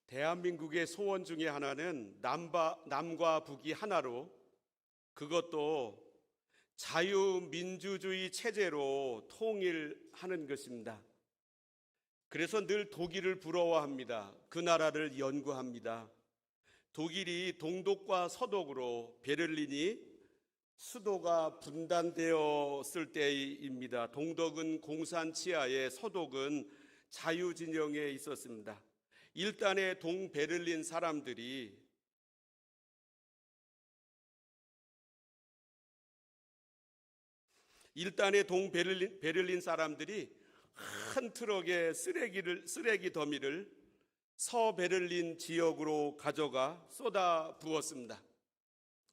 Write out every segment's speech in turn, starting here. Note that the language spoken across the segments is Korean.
대한민국의 소원 중에 하나는 남과 북이 하나로, 그것도 자유민주주의 체제로 통일하는 것입니다. 그래서 늘 독일을 부러워합니다. 그 나라를 연구합니다. 독일이 동독과 서독으로 베를린이 수도가 분단되었을 때입니다. 동독은 공산 치하에, 서독은 자유진영에 있었습니다. 일단의 동베를린 사람들이 한 트럭의 쓰레기 더미를 서베를린 지역으로 가져가 쏟아 부었습니다.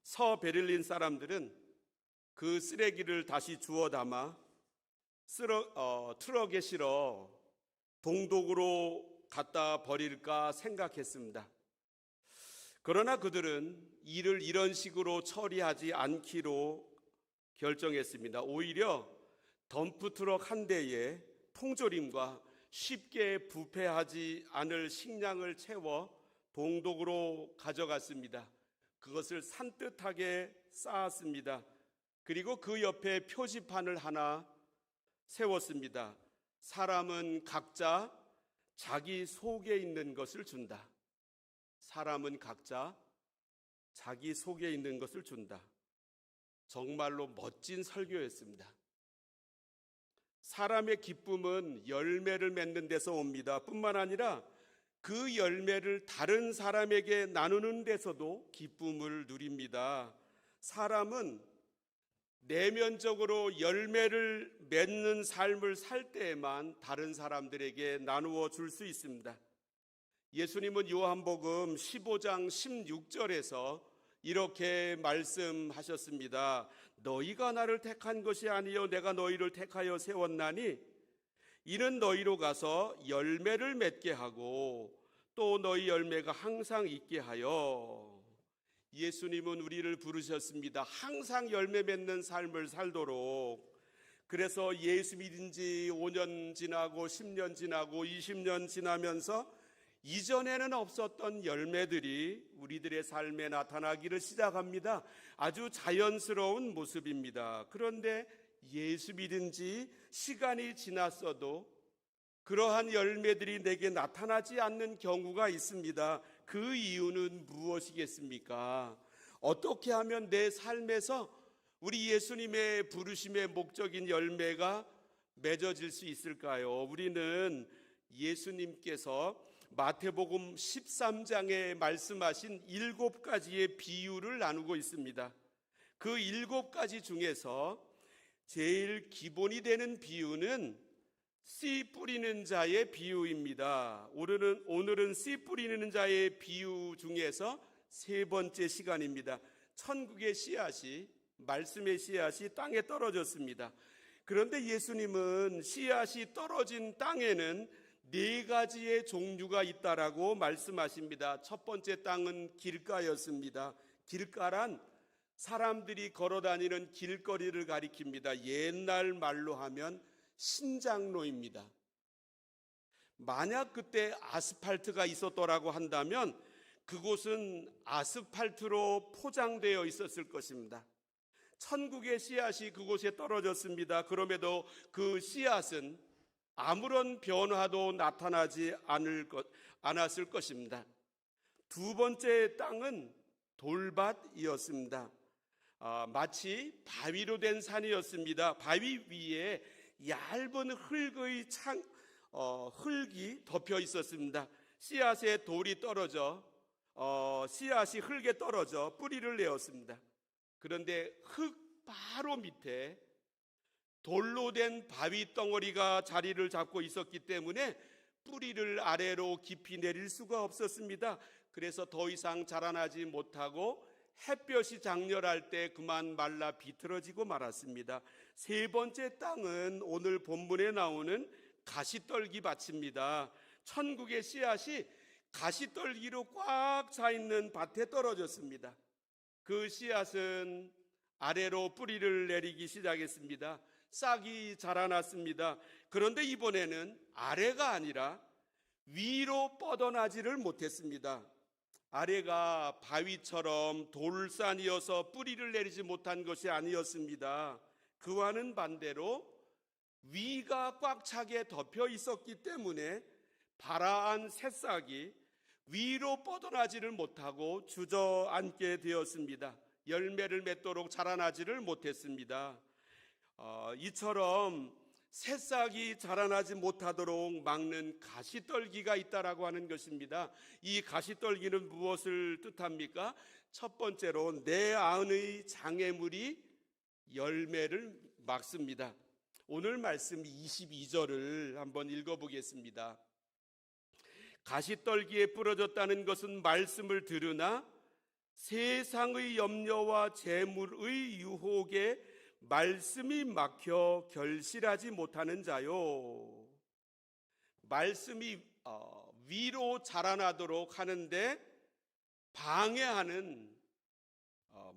서베를린 사람들은 그 쓰레기를 다시 주워 담아 트럭에 실어 동독으로 갖다 버릴까 생각했습니다. 그러나 그들은 일을 이런 식으로 처리하지 않기로 결정했습니다. 오히려 덤프트럭 한 대에 통조림과 쉽게 부패하지 않을 식량을 채워 동독으로 가져갔습니다. 그것을 산뜻하게 쌓았습니다. 그리고 그 옆에 표지판을 하나 세웠습니다. 사람은 각자 자기 속에 있는 것을 준다. 사람은 각자 자기 속에 있는 것을 준다. 정말로 멋진 설교였습니다. 사람의 기쁨은 열매를 맺는 데서 옵니다. 뿐만 아니라 그 열매를 다른 사람에게 나누는 데서도 기쁨을 누립니다. 사람은 내면적으로 열매를 맺는 삶을 살 때에만 다른 사람들에게 나누어 줄 수 있습니다. 예수님은 요한복음 15장 16절에서 이렇게 말씀하셨습니다. 너희가 나를 택한 것이 아니요 내가 너희를 택하여 세웠나니 이는 너희로 가서 열매를 맺게 하고 또 너희 열매가 항상 있게 하여. 예수님은 우리를 부르셨습니다. 항상 열매 맺는 삶을 살도록. 그래서 예수 믿은 지 5년 지나고 10년 지나고 20년 지나면서 이전에는 없었던 열매들이 우리들의 삶에 나타나기를 시작합니다. 아주 자연스러운 모습입니다. 그런데 예수 믿은 지 시간이 지났어도 그러한 열매들이 내게 나타나지 않는 경우가 있습니다. 그 이유는 무엇이겠습니까? 어떻게 하면 내 삶에서 우리 예수님의 부르심의 목적인 열매가 맺어질 수 있을까요? 우리는 예수님께서 마태복음 13장에 말씀하신 7가지의 비유를 나누고 있습니다. 그 7가지 중에서 제일 기본이 되는 비유는 씨 뿌리는 자의 비유입니다. 오늘은 씨 뿌리는 자의 비유 중에서 3번째 시간입니다. 천국의 씨앗이, 말씀의 씨앗이 땅에 떨어졌습니다. 그런데 예수님은 씨앗이 떨어진 땅에는 4가지의 종류가 있다라고 말씀하십니다. 첫 번째 땅은 길가였습니다. 길가란 사람들이 걸어다니는 길거리를 가리킵니다. 옛날 말로 하면 신장로입니다. 만약 그때 아스팔트가 있었더라고 한다면 그곳은 아스팔트로 포장되어 있었을 것입니다. 천국의 씨앗이 그곳에 떨어졌습니다. 그럼에도 그 씨앗은 아무런 변화도 나타나지 않았을 것입니다. 2번째 땅은 돌밭이었습니다. 마치 바위로 된 산이었습니다. 바위 위에 얇은 흙이 덮여 있었습니다. 씨앗에 돌이 떨어져 씨앗이 흙에 떨어져 뿌리를 내었습니다. 그런데 흙 바로 밑에 돌로 된 바위 덩어리가 자리를 잡고 있었기 때문에 뿌리를 아래로 깊이 내릴 수가 없었습니다. 그래서 더 이상 자라나지 못하고 햇볕이 장렬할 때 그만 말라 비틀어지고 말았습니다. 3번째 땅은 오늘 본문에 나오는 가시떨기 밭입니다. 천국의 씨앗이 가시떨기로 꽉 차 있는 밭에 떨어졌습니다. 그 씨앗은 아래로 뿌리를 내리기 시작했습니다. 싹이 자라났습니다. 그런데 이번에는 아래가 아니라 위로 뻗어나지를 못했습니다. 아래가 바위처럼 돌산이어서 뿌리를 내리지 못한 것이 아니었습니다. 그와는 반대로 위가 꽉 차게 덮여 있었기 때문에 발아한 새싹이 위로 뻗어나지를 못하고 주저앉게 되었습니다. 열매를 맺도록 자라나지를 못했습니다. 이처럼 새싹이 자라나지 못하도록 막는 가시떨기가 있다라고 하는 것입니다. 이 가시떨기는 무엇을 뜻합니까? 첫 번째로 내 안의 장애물이 열매를 막습니다. 오늘 말씀 22절을 한번 읽어보겠습니다. 가시떨기에 부러졌다는 것은 말씀을 들으나 세상의 염려와 재물의 유혹에 말씀이 막혀 결실하지 못하는 자요. 말씀이 위로 자라나도록 하는데 방해하는,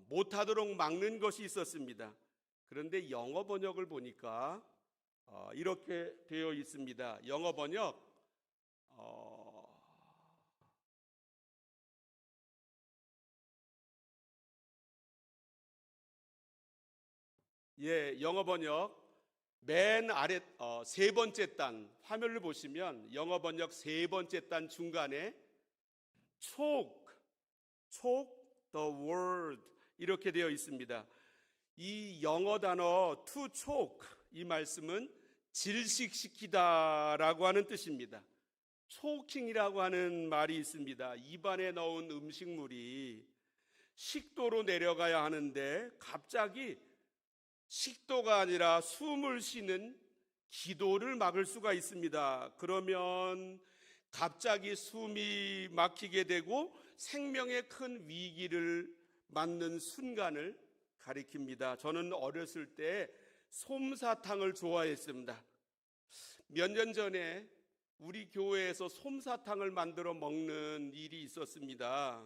못하도록 막는 것이 있었습니다. 그런데 영어 번역을 보니까 이렇게 되어 있습니다. 영어 번역 영어 번역 맨 아래 세 번째 단 화면을 보시면 영어 번역 세 번째 단 중간에 choke the word 이렇게 되어 있습니다. 이 영어 단어 to choke 이 말씀은 질식시키다라고 하는 뜻입니다. 초킹이라고 하는 말이 있습니다. 입안에 넣은 음식물이 식도로 내려가야 하는데 갑자기 식도가 아니라 숨을 쉬는 기도를 막을 수가 있습니다. 그러면 갑자기 숨이 막히게 되고 생명의 큰 위기를 맞는 순간을 가리킵니다. 저는 어렸을 때 솜사탕을 좋아했습니다. 몇 년 전에 우리 교회에서 솜사탕을 만들어 먹는 일이 있었습니다.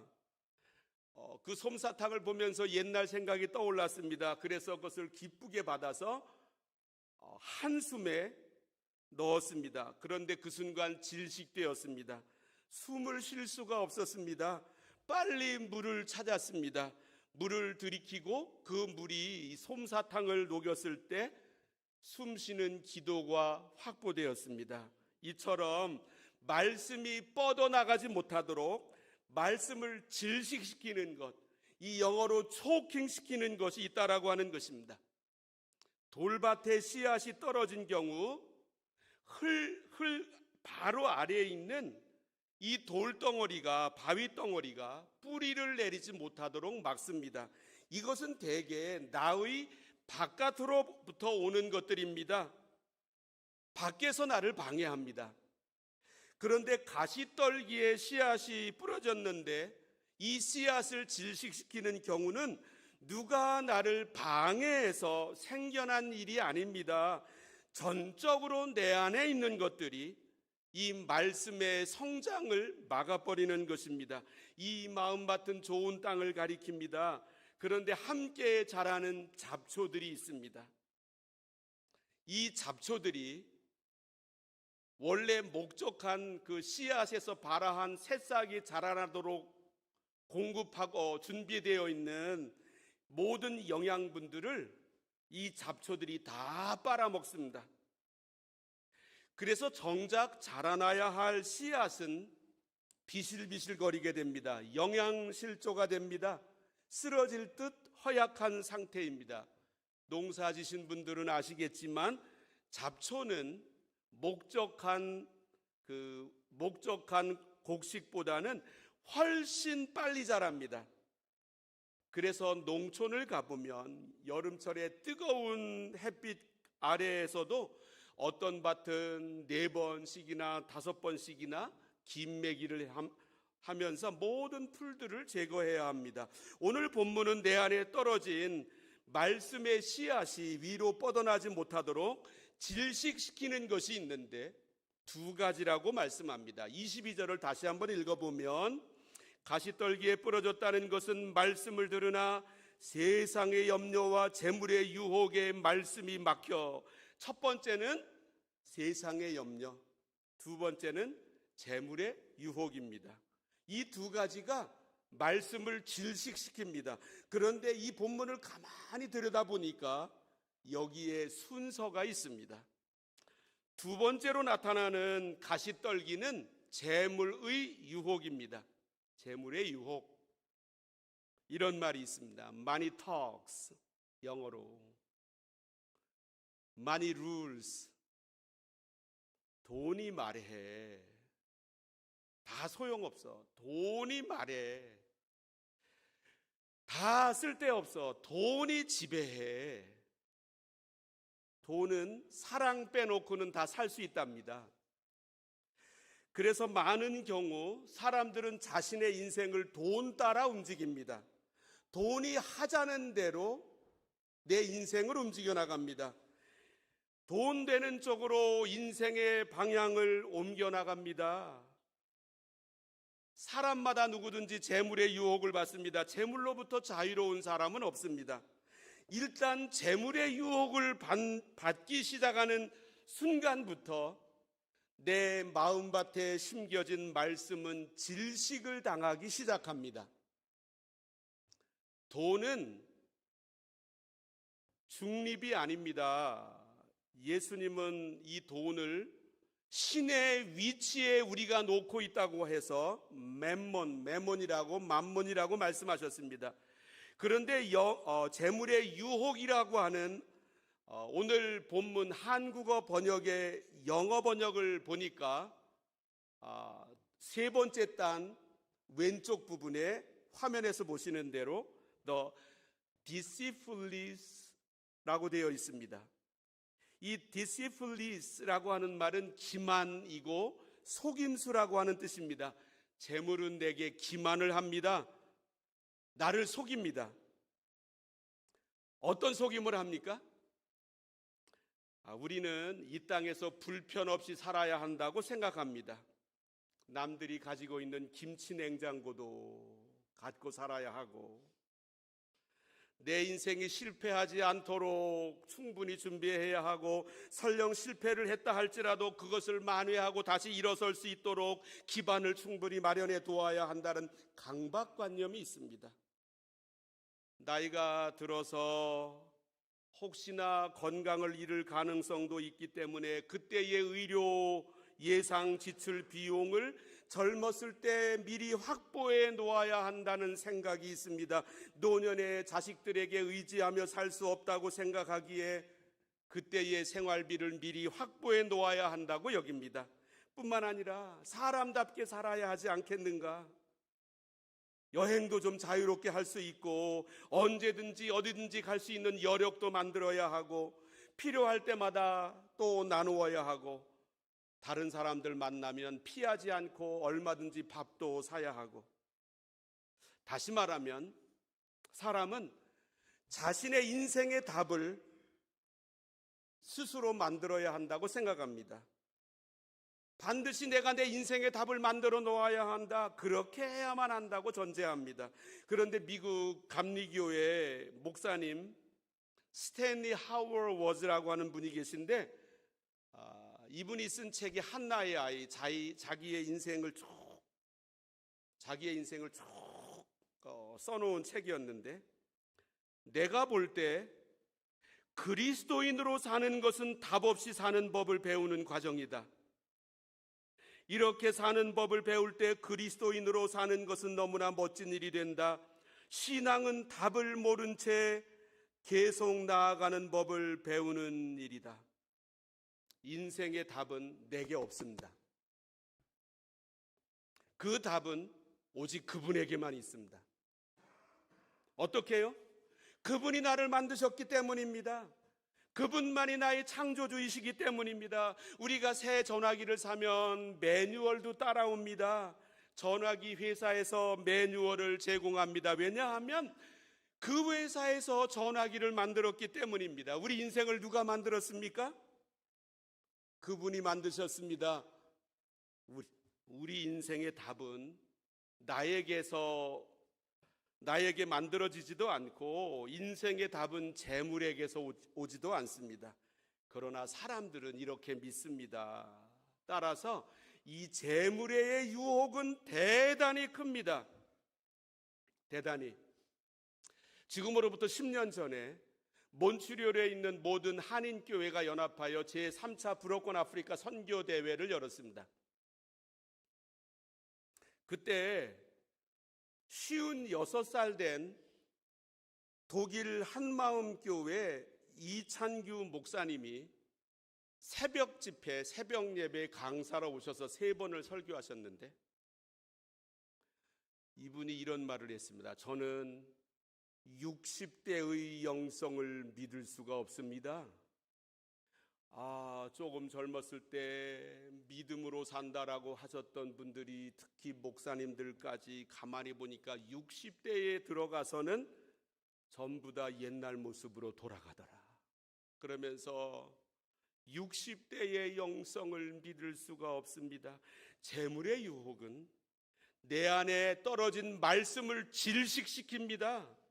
그 솜사탕을 보면서 옛날 생각이 떠올랐습니다. 그래서 그것을 기쁘게 받아서 한숨에 넣었습니다. 그런데 그 순간 질식되었습니다. 숨을 쉴 수가 없었습니다. 빨리 물을 찾았습니다. 물을 들이키고 그 물이 솜사탕을 녹였을 때 숨쉬는 기도가 확보되었습니다. 이처럼 말씀이 뻗어나가지 못하도록 말씀을 질식시키는 것, 이 영어로 초킹시키는 것이 있다라고 하는 것입니다. 돌밭에 씨앗이 떨어진 경우 바로 아래에 있는 이 돌덩어리가, 바위덩어리가 뿌리를 내리지 못하도록 막습니다. 이것은 대개 나의 바깥으로부터 오는 것들입니다. 밖에서 나를 방해합니다. 그런데 가시떨기에 씨앗이 부러졌는데 이 씨앗을 질식시키는 경우는 누가 나를 방해해서 생겨난 일이 아닙니다. 전적으로 내 안에 있는 것들이 이 말씀의 성장을 막아버리는 것입니다. 이 마음밭은 좋은 땅을 가리킵니다. 그런데 함께 자라는 잡초들이 있습니다. 이 잡초들이 원래 목적한 그 씨앗에서 발아한 새싹이 자라나도록 공급하고 준비되어 있는 모든 영양분들을 이 잡초들이 다 빨아먹습니다. 그래서 정작 자라나야 할 씨앗은 비실비실거리게 됩니다. 영양실조가 됩니다. 쓰러질 듯 허약한 상태입니다. 농사 지신 분들은 아시겠지만 잡초는 목적한 곡식보다는 훨씬 빨리 자랍니다. 그래서 농촌을 가보면 여름철에 뜨거운 햇빛 아래에서도 어떤 밭은 4번씩이나 5번씩이나 김매기를 하면서 모든 풀들을 제거해야 합니다. 오늘 본문은 내 안에 떨어진 말씀의 씨앗이 위로 뻗어나지 못하도록 질식시키는 것이 있는데 2가지라고 말씀합니다. 22절을 다시 한번 읽어보면 가시떨기에 부러졌다는 것은 말씀을 들으나 세상의 염려와 재물의 유혹에 말씀이 막혀 첫 번째는 세상의 염려, 두 번째는 재물의 유혹입니다. 이 두 가지가 말씀을 질식시킵니다. 그런데 이 본문을 가만히 들여다보니까 여기에 순서가 있습니다. 두 번째로 나타나는 가시떨기는 재물의 유혹입니다. 재물의 유혹. 이런 말이 있습니다. Money talks, 영어로. Money rules. 돈이 말해. 다 소용없어. 돈이 말해. 다 쓸데없어. 돈이 지배해. 돈은 사랑 빼놓고는 다 살 수 있답니다. 그래서 많은 경우 사람들은 자신의 인생을 돈 따라 움직입니다. 돈이 하자는 대로 내 인생을 움직여 나갑니다. 돈 되는 쪽으로 인생의 방향을 옮겨 나갑니다. 사람마다 누구든지 재물의 유혹을 받습니다. 재물로부터 자유로운 사람은 없습니다. 일단 재물의 유혹을 받기 시작하는 순간부터 내 마음밭에 심겨진 말씀은 질식을 당하기 시작합니다. 돈은 중립이 아닙니다. 예수님은 이 돈을 신의 위치에 우리가 놓고 있다고 해서 매몬이라고 만몬이라고 말씀하셨습니다. 그런데 재물의 유혹이라고 하는 오늘 본문 한국어 번역의 영어 번역을 보니까 세 번째 단 왼쪽 부분에 화면에서 보시는 대로 The deceitfulness라고 되어 있습니다. 이 deceitfulness라고 하는 말은 기만이고 속임수라고 하는 뜻입니다. 재물은 내게 기만을 합니다. 나를 속입니다. 어떤 속임을 합니까? 우리는 이 땅에서 불편 없이 살아야 한다고 생각합니다. 남들이 가지고 있는 김치 냉장고도 갖고 살아야 하고, 내 인생이 실패하지 않도록 충분히 준비해야 하고, 설령 실패를 했다 할지라도 그것을 만회하고 다시 일어설 수 있도록 기반을 충분히 마련해 두어야 한다는 강박관념이 있습니다. 나이가 들어서 혹시나 건강을 잃을 가능성도 있기 때문에 그때의 의료 예상 지출 비용을 젊었을 때 미리 확보해 놓아야 한다는 생각이 있습니다. 노년에 자식들에게 의지하며 살 수 없다고 생각하기에 그때의 생활비를 미리 확보해 놓아야 한다고 여깁니다. 뿐만 아니라 사람답게 살아야 하지 않겠는가? 여행도 좀 자유롭게 할 수 있고 언제든지 어디든지 갈 수 있는 여력도 만들어야 하고 필요할 때마다 또 나누어야 하고 다른 사람들 만나면 피하지 않고 얼마든지 밥도 사야 하고, 다시 말하면 사람은 자신의 인생의 답을 스스로 만들어야 한다고 생각합니다. 반드시 내가 내 인생의 답을 만들어 놓아야 한다, 그렇게 해야만 한다고 전제합니다. 그런데 미국 감리교회 목사님 스탠리 하워워즈라고 하는 분이 계신데, 이분이 쓴 책이 한나의 아이, 자기의 인생을 쭉 써놓은 책이었는데, 내가 볼 때 그리스도인으로 사는 것은 답 없이 사는 법을 배우는 과정이다. 이렇게 사는 법을 배울 때 그리스도인으로 사는 것은 너무나 멋진 일이 된다. 신앙은 답을 모른 채 계속 나아가는 법을 배우는 일이다. 인생의 답은 내게 없습니다. 그 답은 오직 그분에게만 있습니다. 어떻게 해요? 그분이 나를 만드셨기 때문입니다. 그분만이 나의 창조주이시기 때문입니다. 우리가 새 전화기를 사면 매뉴얼도 따라옵니다. 전화기 회사에서 매뉴얼을 제공합니다. 왜냐하면 그 회사에서 전화기를 만들었기 때문입니다. 우리 인생을 누가 만들었습니까? 그분이 만드셨습니다. 우리 인생의 답은 나에게 만들어지지도 않고 인생의 답은 재물에게서 오지도 않습니다. 그러나 사람들은 이렇게 믿습니다. 따라서 이 재물의 유혹은 대단히 큽니다. 대단히. 지금으로부터 10년 전에 몬트리올에 있는 모든 한인교회가 연합하여 제3차 브로큰 아프리카 선교대회를 열었습니다. 그때 56살 된 독일 한마음교회 이찬규 목사님이 새벽 집회, 새벽 예배 강사로 오셔서 3번을 설교하셨는데 이분이 이런 말을 했습니다. 저는 60대의 영성을 믿을 수가 없습니다. 조금 젊었을 때 믿음으로 산다라고 하셨던 분들이 특히 목사님들까지 가만히 보니까 60대에 들어가서는 전부 다 옛날 모습으로 돌아가더라. 그러면서 60대의 영성을 믿을 수가 없습니다. 재물의 유혹은 내 안에 떨어진 말씀을 질식시킵니다.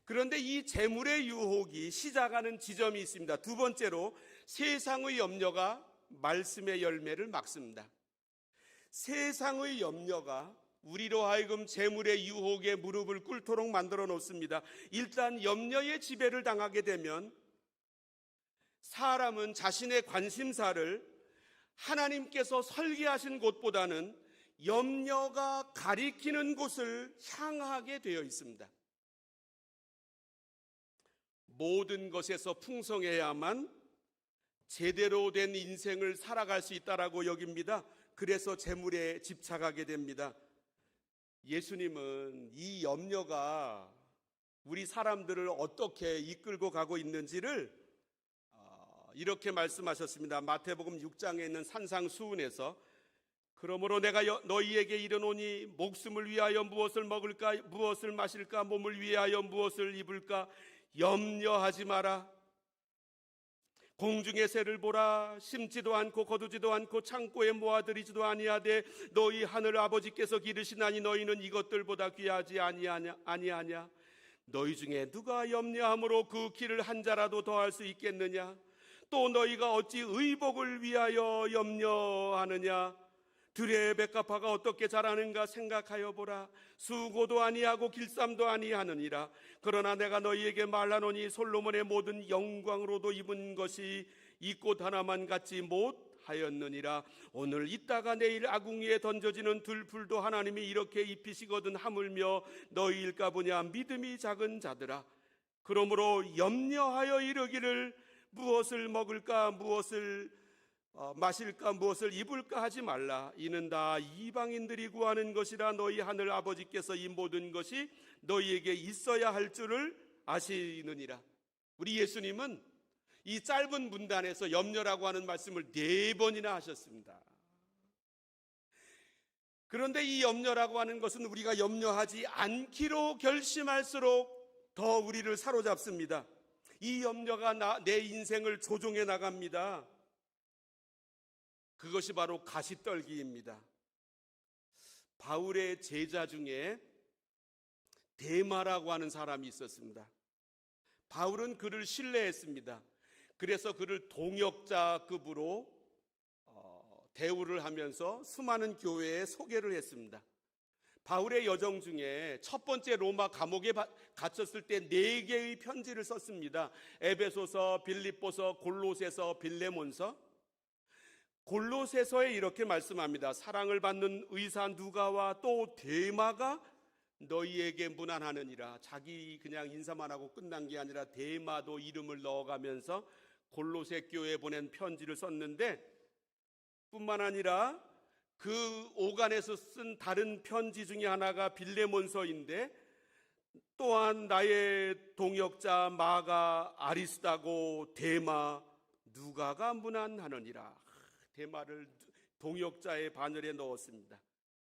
그런데 이 재물의 유혹이 시작하는 지점이 있습니다. 두 번째로 세상의 염려가 말씀의 열매를 막습니다. 세상의 염려가 우리로 하여금 재물의 유혹에 무릎을 꿇도록 만들어 놓습니다. 일단 염려의 지배를 당하게 되면 사람은 자신의 관심사를 하나님께서 설계하신 곳보다는 염려가 가리키는 곳을 향하게 되어 있습니다. 모든 것에서 풍성해야만 제대로 된 인생을 살아갈 수 있다라고 여깁니다. 그래서 재물에 집착하게 됩니다. 예수님은 이 염려가 우리 사람들을 어떻게 이끌고 가고 있는지를 이렇게 말씀하셨습니다. 마태복음 6장에 있는 산상수훈에서 그러므로 내가 너희에게 이르노니 목숨을 위하여 무엇을 먹을까 무엇을 마실까 몸을 위하여 무엇을 입을까 염려하지 마라. 공중의 새를 보라. 심지도 않고 거두지도 않고 창고에 모아들이지도 아니하되 너희 하늘 아버지께서 기르시나니 너희는 이것들보다 귀하지 아니하냐. 너희 중에 누가 염려함으로 그 길을 한 자라도 더할 수 있겠느냐. 또 너희가 어찌 의복을 위하여 염려하느냐. 들의 백합화가 어떻게 자라는가 생각하여 보라. 수고도 아니하고 길쌈도 아니하느니라. 그러나 내가 너희에게 말하노니 솔로몬의 모든 영광으로도 입은 것이 이 꽃 하나만 갖지 못하였느니라. 오늘 있다가 내일 아궁이에 던져지는 들풀도 하나님이 이렇게 입히시거든 하물며 너희일까 보냐. 믿음이 작은 자들아. 그러므로 염려하여 이르기를 무엇을 먹을까 무엇을 마실까 무엇을 입을까 하지 말라. 이는 다 이방인들이 구하는 것이라. 너희 하늘 아버지께서 이 모든 것이 너희에게 있어야 할 줄을 아시느니라. 우리 예수님은 이 짧은 문단에서 염려라고 하는 말씀을 4번이나 하셨습니다. 그런데 이 염려라고 하는 것은 우리가 염려하지 않기로 결심할수록 더 우리를 사로잡습니다. 이 염려가 내 인생을 조종해 나갑니다. 그것이 바로 가시떨기입니다. 바울의 제자 중에 데마라고 하는 사람이 있었습니다. 바울은 그를 신뢰했습니다. 그래서 그를 동역자급으로 대우를 하면서 수많은 교회에 소개를 했습니다. 바울의 여정 중에 첫 번째 로마 감옥에 갇혔을 때 4개의 편지를 썼습니다. 에베소서, 빌립보서, 골로새서, 빌레몬서. 골로새서에 이렇게 말씀합니다. 사랑을 받는 의사 누가와 또 데마가 너희에게 문안하느니라. 자기 그냥 인사만 하고 끝난 게 아니라 데마도 이름을 넣어가면서 골로새 교회에 보낸 편지를 썼는데 뿐만 아니라 그 오간에서 쓴 다른 편지 중에 하나가 빌레몬서인데 또한 나의 동역자 마가 아리스다고 데마 누가가 문안하느니라. 데마를 동역자의 반열에 넣었습니다.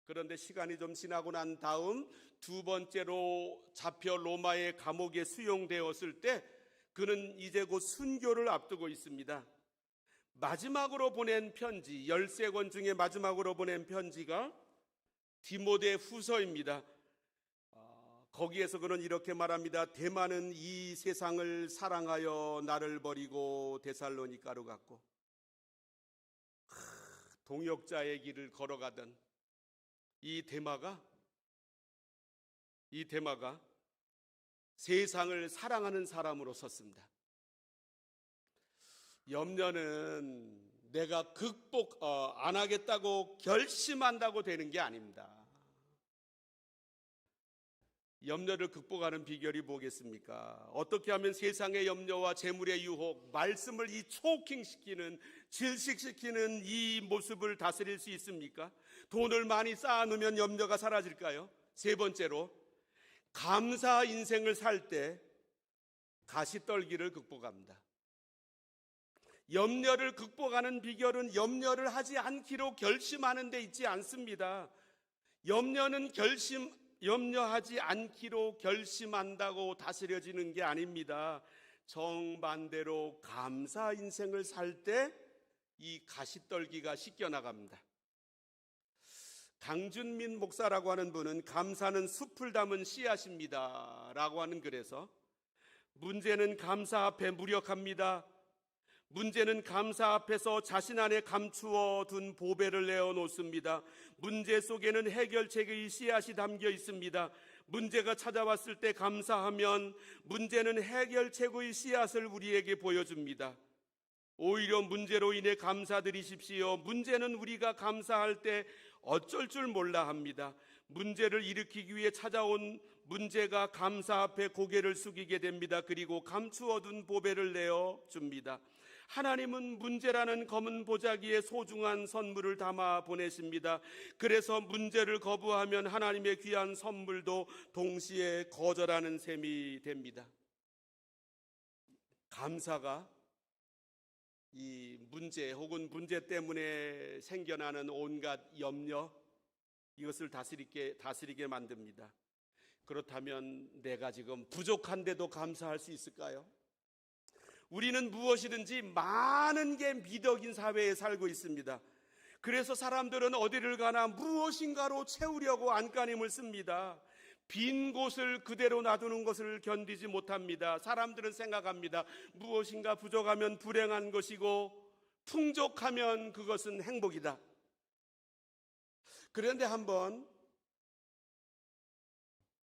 그런데 시간이 좀 지나고 난 다음 두 번째로 잡혀 로마의 감옥에 수용되었을 때 그는 이제 곧 순교를 앞두고 있습니다. 마지막으로 보낸 편지 13권 중에 마지막으로 보낸 편지가 디모데 후서입니다. 거기에서 그는 이렇게 말합니다. 데마는 이 세상을 사랑하여 나를 버리고 데살로니가로 갔고 동역자의 길을 걸어가던 이 데마가 세상을 사랑하는 사람으로 섰습니다. 염려는 내가 극복 안 하겠다고 결심한다고 되는 게 아닙니다. 염려를 극복하는 비결이 뭐겠습니까? 어떻게 하면 세상의 염려와 재물의 유혹, 말씀을 이 초킹시키는, 질식시키는 이 모습을 다스릴 수 있습니까? 돈을 많이 쌓아놓으면 염려가 사라질까요? 세 번째로, 감사 인생을 살 때 가시떨기를 극복합니다. 염려를 극복하는 비결은 염려를 하지 않기로 결심하는 데 있지 않습니다. 염려하지 않기로 결심한다고 다스려지는 게 아닙니다. 정반대로 감사 인생을 살 때 이 가시떨기가 씻겨나갑니다. 강준민 목사라고 하는 분은 감사는 숲을 담은 씨앗입니다 라고 하는 글에서, 문제는 감사 앞에 무력합니다. 문제는 감사 앞에서 자신 안에 감추어 둔 보배를 내어놓습니다. 문제 속에는 해결책의 씨앗이 담겨 있습니다. 문제가 찾아왔을 때 감사하면 문제는 해결책의 씨앗을 우리에게 보여줍니다. 오히려 문제로 인해 감사드리십시오. 문제는 우리가 감사할 때 어쩔 줄 몰라 합니다. 문제를 일으키기 위해 찾아온 문제가 감사 앞에 고개를 숙이게 됩니다. 그리고 감추어둔 보배를 내어줍니다. 하나님은 문제라는 검은 보자기에 소중한 선물을 담아 보내십니다. 그래서 문제를 거부하면 하나님의 귀한 선물도 동시에 거절하는 셈이 됩니다. 감사가 이 문제 혹은 문제 때문에 생겨나는 온갖 염려, 이것을 다스리게 만듭니다. 그렇다면 내가 지금 부족한데도 감사할 수 있을까요? 우리는 무엇이든지 많은 게 미덕인 사회에 살고 있습니다. 그래서 사람들은 어디를 가나 무엇인가로 채우려고 안간힘을 씁니다. 빈 곳을 그대로 놔두는 것을 견디지 못합니다. 사람들은 생각합니다. 무엇인가 부족하면 불행한 것이고 풍족하면 그것은 행복이다. 그런데 한번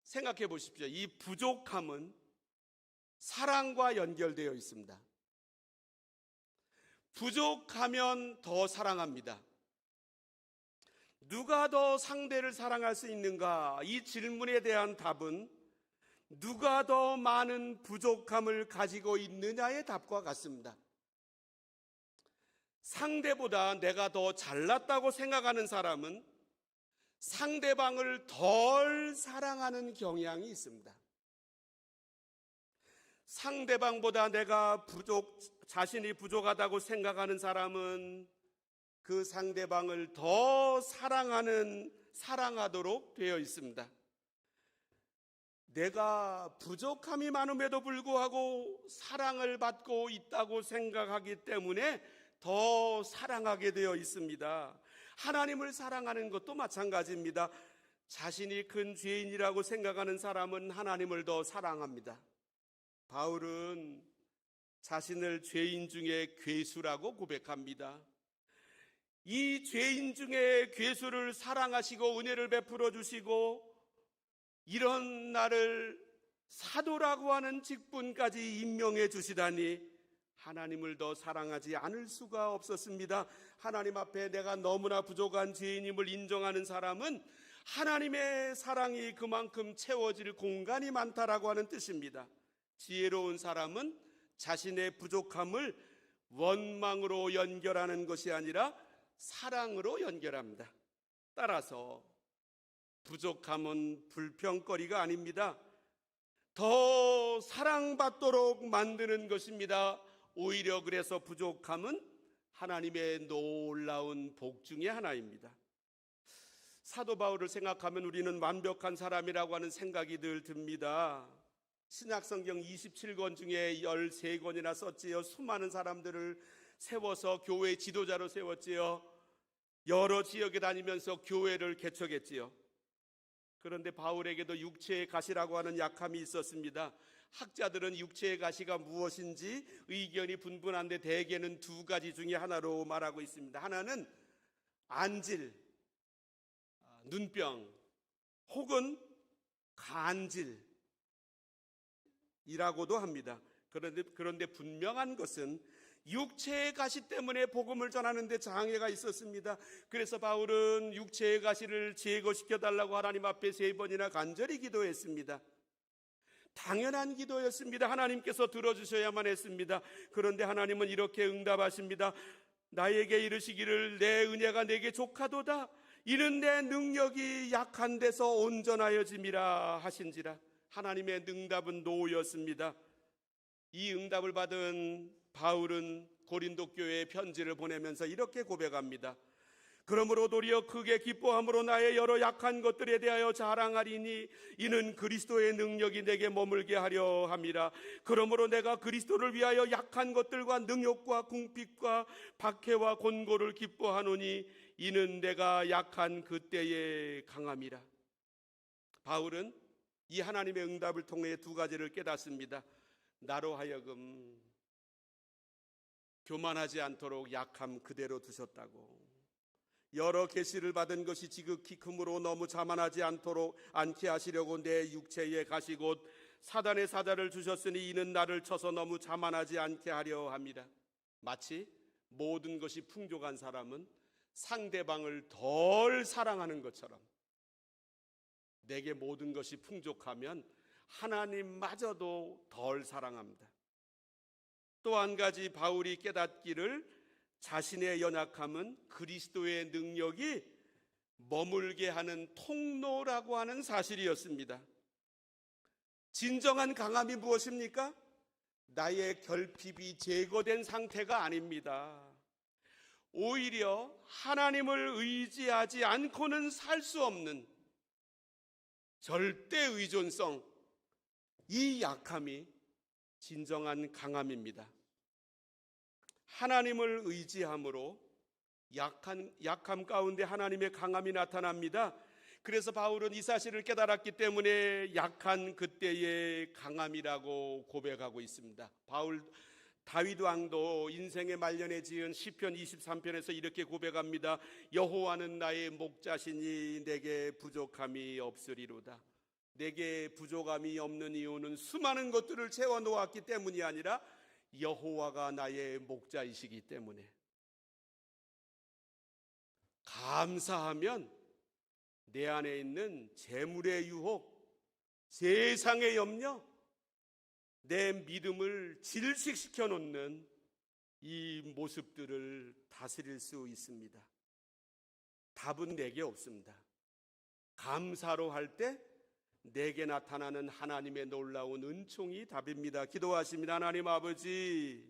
생각해 보십시오. 이 부족함은 사랑과 연결되어 있습니다. 부족하면 더 사랑합니다. 누가 더 상대를 사랑할 수 있는가? 이 질문에 대한 답은 누가 더 많은 부족함을 가지고 있느냐의 답과 같습니다. 상대보다 내가 더 잘났다고 생각하는 사람은 상대방을 덜 사랑하는 경향이 있습니다. 상대방보다 자신이 부족하다고 생각하는 사람은 그 상대방을 더 사랑하도록 되어 있습니다. 내가 부족함이 많음에도 불구하고 사랑을 받고 있다고 생각하기 때문에 더 사랑하게 되어 있습니다. 하나님을 사랑하는 것도 마찬가지입니다. 자신이 큰 죄인이라고 생각하는 사람은 하나님을 더 사랑합니다. 바울은 자신을 죄인 중에 괴수라고 고백합니다. 이 죄인 중에 괴수를 사랑하시고 은혜를 베풀어 주시고 이런 나를 사도라고 하는 직분까지 임명해 주시다니 하나님을 더 사랑하지 않을 수가 없었습니다. 하나님 앞에 내가 너무나 부족한 죄인임을 인정하는 사람은 하나님의 사랑이 그만큼 채워질 공간이 많다라고 하는 뜻입니다. 지혜로운 사람은 자신의 부족함을 원망으로 연결하는 것이 아니라 사랑으로 연결합니다. 따라서 부족함은 불평거리가 아닙니다. 더 사랑받도록 만드는 것입니다. 오히려 그래서 부족함은 하나님의 놀라운 복 중에 하나입니다. 사도 바울을 생각하면 우리는 완벽한 사람이라고 하는 생각이 늘 듭니다. 신약성경 27권 중에 13권이나 썼지요. 수많은 사람들을 세워서 교회 지도자로 세웠지요. 여러 지역에 다니면서 교회를 개척했지요. 그런데 바울에게도 육체의 가시라고 하는 약함이 있었습니다. 학자들은 육체의 가시가 무엇인지 의견이 분분한데 대개는 두 가지 중에 하나로 말하고 있습니다. 하나는 안질, 눈병 혹은 간질이라고도 합니다. 그런데 분명한 것은 육체의 가시 때문에 복음을 전하는 데 장애가 있었습니다. 그래서 바울은 육체의 가시를 제거시켜 달라고 하나님 앞에 3번이나 간절히 기도했습니다. 당연한 기도였습니다. 하나님께서 들어주셔야만 했습니다. 그런데 하나님은 이렇게 응답하십니다. 나에게 이르시기를 내 은혜가 내게 족하도다. 이는 내 능력이 약한 데서 온전하여짐이라 하신지라. 하나님의 응답은 노였습니다. 이 응답을 받은 바울은 고린도 교회에 편지를 보내면서 이렇게 고백합니다. 그러므로 도리어 크게 기뻐함으로 나의 여러 약한 것들에 대하여 자랑하리니 이는 그리스도의 능력이 내게 머물게 하려 함이라. 그러므로 내가 그리스도를 위하여 약한 것들과 능욕과 궁핍과 박해와 곤고를 기뻐하노니 이는 내가 약한 그때에 강함이라. 바울은 이 하나님의 응답을 통해 2가지를 깨닫습니다. 나로 하여금 교만하지 않도록 약함 그대로 두셨다고. 여러 계시를 받은 것이 지극히 크므로 너무 자만하지 않게 하시려고 내 육체에 가시 곧 사단의 사자를 주셨으니 이는 나를 쳐서 너무 자만하지 않게 하려 합니다. 마치 모든 것이 풍족한 사람은 상대방을 덜 사랑하는 것처럼 내게 모든 것이 풍족하면 하나님마저도 덜 사랑합니다. 또 한 가지 바울이 깨닫기를 자신의 연약함은 그리스도의 능력이 머물게 하는 통로라고 하는 사실이었습니다. 진정한 강함이 무엇입니까? 나의 결핍이 제거된 상태가 아닙니다. 오히려 하나님을 의지하지 않고는 살 수 없는 절대 의존성, 이 약함이 진정한 강함입니다. 하나님을 의지함으로 약함 가운데 하나님의 강함이 나타납니다. 그래서 바울은 이 사실을 깨달았기 때문에 약한 그때의 강함이라고 고백하고 있습니다. 다윗 왕도 인생의 말년에 지은 시편 23편에서 이렇게 고백합니다. 여호와는 나의 목자시니 내게 부족함이 없으리로다. 내게 부족함이 없는 이유는 수많은 것들을 채워 놓았기 때문이 아니라 여호와가 나의 목자이시기 때문에. 감사하면 내 안에 있는 재물의 유혹, 세상의 염려, 내 믿음을 질식시켜 놓는 이 모습들을 다스릴 수 있습니다. 답은 내게 없습니다. 감사로 할 때 내게 나타나는 하나님의 놀라운 은총이 답입니다. 기도하십니다. 하나님 아버지,